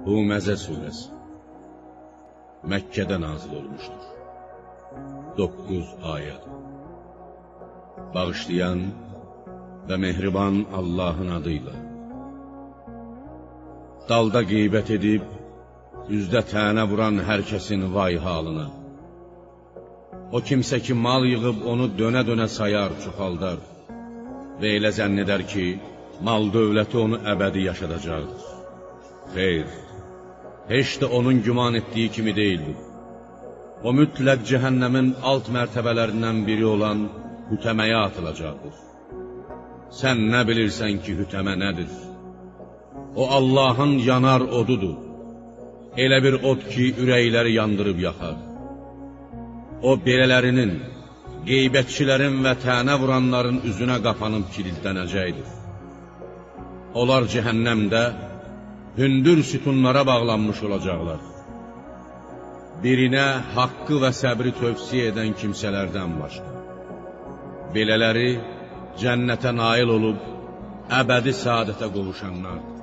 Huməzə surəsi Məkkədə nazil olmuşdur. 9 ayəd. Bağışlayan və mehriban Allahın adıyla. Dalda qeybət edib, üzdə tənə vuran hər kəsin vay halına. O kimsə ki, mal yığıb onu dönə-dönə sayar, çoxaldar və elə zənn edər ki, mal dövləti onu əbədi yaşadacaqdır. Xeyr, heç də onun güman etdiyi kimi deyildir. O mütləq cəhənnəmin alt mərtəbələrindən biri olan hütəməyə atılacaqdır. Sən nə bilirsən ki, hütəmə nədir? O Allahın yanar odudur. Elə bir od ki, ürəkləri yandırıb yaxar. O belələrinin, qeybətçilərin və tənə vuranların üzünə qapanıb kilidlənəcəkdir. Onlar cəhənnəmdə hündür sütunlara bağlanmış olacaqlar. Birinə haqqı və səbri tövsiyə edən kimsələrdən başqa. Belələri cənnətə nail olub, əbədi saadətə qovuşanlardır.